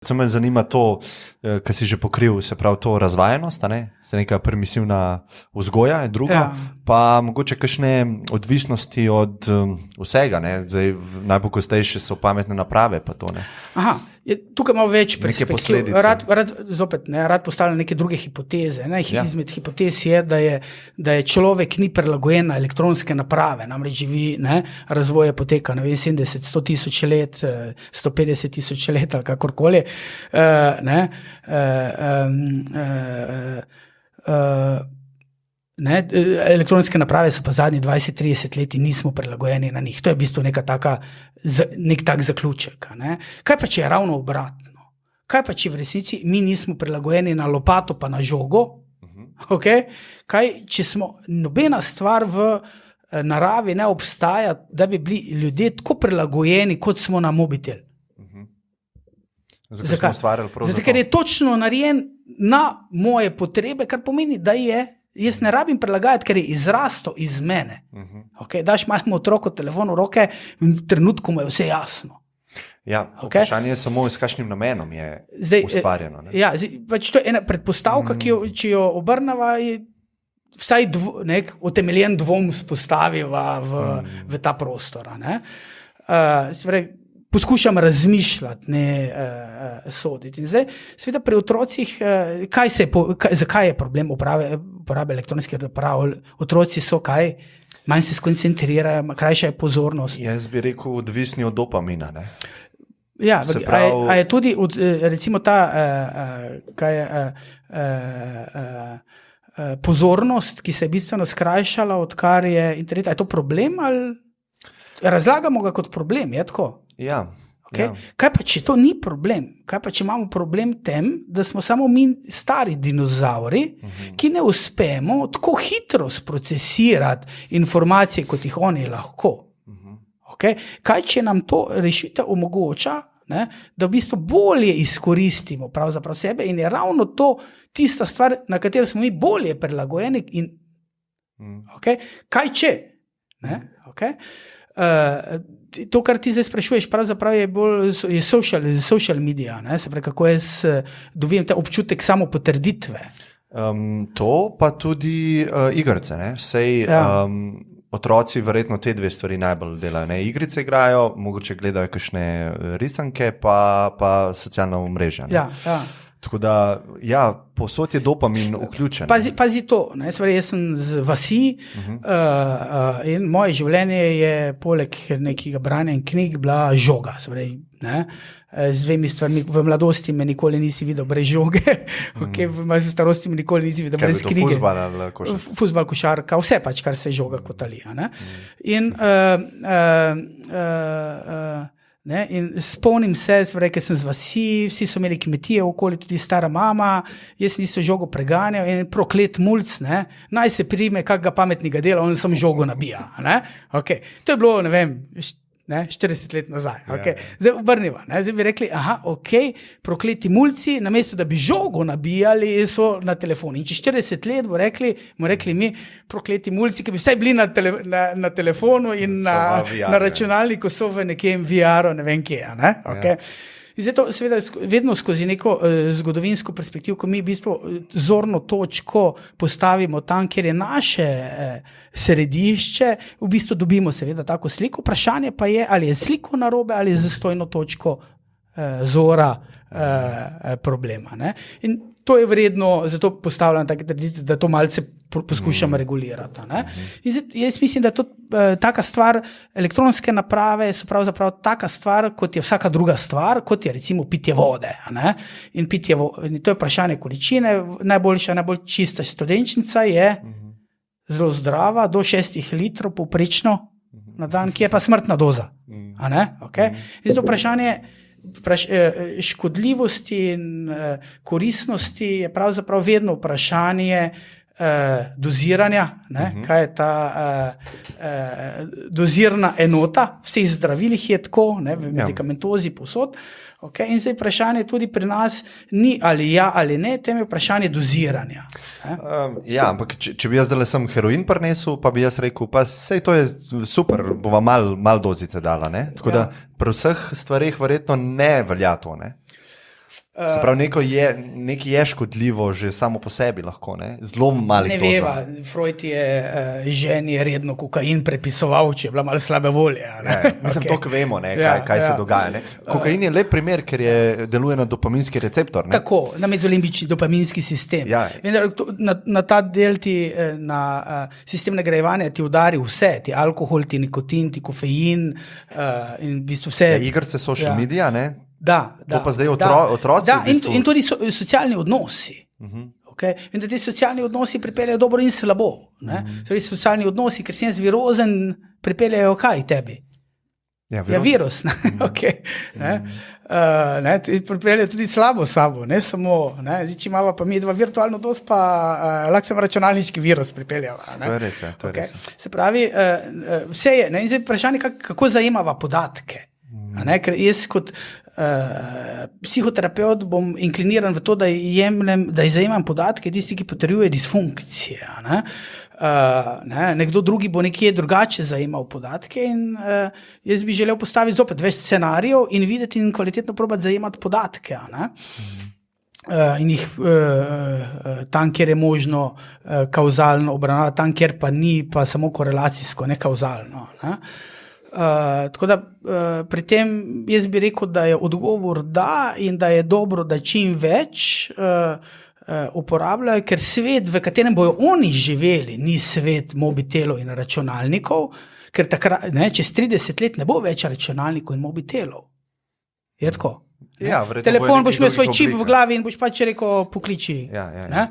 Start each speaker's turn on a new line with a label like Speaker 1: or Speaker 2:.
Speaker 1: Se me zanima to, kar si že pokril, se pravi to razvajenost, se neka permisivna vzgoja in drugo, pa mogoče kakšne odvisnosti od vsega, zdaj najpogostejše so pametne naprave pa to,
Speaker 2: Aha, tukaj malo več perspektiv. Rad postavljam neke druge hipoteze. Izmed hipotez je, da je človek ni prilagojen na elektronske naprave, namreč živi, razvoje poteka, 70, 100 tisoč let, 150 tisoč let ali kakorkoli. Elektronske naprave so pa zadnji 20-30 leti nismo prilagojeni na njih. To je v bistvu nek tak zaključek. Kaj pa, če je ravno obratno? Kaj pa, če v resnici mi nismo prilagojeni na lopato pa na žogo? Okay? Kaj, če smo nobena stvar v naravi ne obstaja, da bi bili ljudje tako prilagojeni, kot smo na mobitel?
Speaker 1: Zakaj?
Speaker 2: Zato, ker je točno narejen na moje potrebe, kar pomeni, da jaz ne rabim prilagajati, ker je izrasto iz mene. Okay? Daš malemu otroku telefon v roke in v trenutku mu je vse jasno.
Speaker 1: Ja, vprašanje je samo, s kakšnim namenom je ustvarjeno.
Speaker 2: Pač to je ena predpostavka, če jo obrnava, je vsaj utemeljen dvom spostaviva v ta prostor. Poskušam razmišljati, ne soditi. In zdaj, seveda pri otrocih, zakaj je problem uporabe elektronskih naprav? Otroci so kaj? Manj se skoncentrirajo, krajša je pozornost.
Speaker 1: Jaz bi rekel, odvisni od dopamina, ne?
Speaker 2: Ja, a je tudi, recimo ta, pozornost, ki se je bistveno skrajšala, odkar je internet, a je to problem ali razlagamo ga kot problem, je tako?
Speaker 1: Ja.
Speaker 2: Okay? Ja. Kaj pa, če to ni problem? Kaj pa, če imamo problem tem, da smo samo mi stari dinozauri, ki ne uspemo tako hitro sprocesirati informacije, kot jih oni lahko? Okay? Kaj, če nam to rešitev omogoča, da v bistvu bolje izkoristimo pravzaprav sebe in je ravno to tista stvar, na katero smo mi bolje prilagojeni in okay? Kaj če? Okay? To, kar ti zdaj sprašuješ, pravzaprav je social media, se pravi, kako jaz dobijem ta občutek samopotrditve.
Speaker 1: To pa tudi igrice, Sej otroci verjetno te dve stvari najbolj delajo, Igrice igrajo, mogoče gledajo kakšne risanke, pa socialna omrežja.
Speaker 2: Ja.
Speaker 1: Tako da, povsod je dopamin vključen.
Speaker 2: Pazi to, jaz sem z vasi in moje življenje je poleg nekega branja in knjig bila žoga. Z dvemi stvarmi, v mladosti me nikoli nisi videl brez žoge, v starosti me nikoli nisi videl brez knjige.
Speaker 1: Fuzbal ali košarka?
Speaker 2: Fuzbal, košarka, vse pač, kar se žoga kotali. In spomnim se, ker sem z vasi, vsi so imeli kmetije okoli, tudi stara mama, jaz sem isto žogo preganjal in proklet mulc, naj se prime kakega pametnega dela, on sem žogo nabija. Okay. To je bilo, 40 let nazaj. Okay. Zdaj obrniva. Zdaj bi rekli, prokleti mulci, namesto da bi žogo nabijali, so na telefonu. In če 40 let bomo rekli mi, prokleti mulci, ki bi vsaj bili na telefonu in na računalniku so v nekem VR-u, ne vem kje. Okay. In zdaj to seveda vedno skozi neko zgodovinsko perspektivo, ko mi v bistvu zorno točko postavimo tam, kjer je naše središče, v bistvu dobimo seveda tako sliko. Vprašanje pa je, ali je sliko narobe ali je zastojno točko zora problema. In to je vredno, zato postavljam tako trditev, da to malce poskušam regulirati. In zdaj, jaz mislim, da to taka stvar, elektronske naprave so pravzaprav taka stvar, kot je vsaka druga stvar, kot je recimo pitje vode. In to je vprašanje količine, najbolj čista studenčnica je zelo zdrava, do 6 litrov povprečno na dan, ki je pa smrtna doza. Okay? In to vprašanje škodljivosti in koristnosti je pravzaprav vedno vprašanje doziranja, kaj je ta dozirna enota, vseh zdravilih je tako, v medikamentozi posod. Okay? In zdaj vprašanje tudi pri nas ni ali ja ali ne, tem je vprašanje doziranja.
Speaker 1: Ampak če bi jaz zdaj sem heroin prinesel, pa bi jaz rekel, pa sej to je super, bova mal dozice dala. Tako da pri vseh stvareh verjetno ne velja to. Se pravi, nekaj je škodljivo že samo po sebi lahko, ne? Zelo malih dozah.
Speaker 2: Ne veva, Freud je ženi redno kokain predpisoval, če je bila malo slabe volje.
Speaker 1: Mislim, to vemo, kaj se dogaja. Ne? Kokain je lep primer, ker deluje na dopaminski receptor. Ne?
Speaker 2: Tako, na mezolimbični dopaminski sistem.
Speaker 1: Ja.
Speaker 2: Na ta del na sistem nagrajevanja ti udari vse, ti alkohol, ti nikotin, ti kofein in v bistvu vse.
Speaker 1: Igrice, social media, ne?
Speaker 2: Da,
Speaker 1: to pa zdaj otroci.
Speaker 2: Da, in tudi socialni odnosi. Okay? In da ti socialni odnosi pripeljajo dobro in slabo. Socialni odnosi, ker si jaz virozen, pripeljajo kaj tebi? Ja, virus. Okay. Pripeljajo tudi slabo sabo, ne samo. Ne? Zdaj, če imamo pa mi dva virtualno odnos, pa lahko sem računalniški virus pripeljava.
Speaker 1: To je res, res.
Speaker 2: Se pravi, vse je. Ne? In zdaj vprašanje, kako zajemava podatke. Ker jaz kot psihoterapeut bom inkliniran v to, da zajemam podatke tisti, ki potrjuje disfunkcije. Nekdo drugi bo nekje drugače zajemal podatke in jaz bi želel postaviti zopet več scenarijev in videti in kvalitetno probati zajemati podatke. In jih tam, kjer je možno kauzalno obravnavati, tam, kjer pa ni, pa samo korelacijsko, ne kauzalno. Tako da pri tem jaz bi rekel, da je odgovor da in da je dobro, da čim več uporabljajo, ker svet, v katerem bojo oni živeli, ni svet mobitelov in računalnikov, ker takrat, čez 30 let ne bo več računalnikov in mobitelov. Je tako?
Speaker 1: Ja,
Speaker 2: telefon boš imel svoj čip v glavi in boš pač rekel pokliči.
Speaker 1: Ja.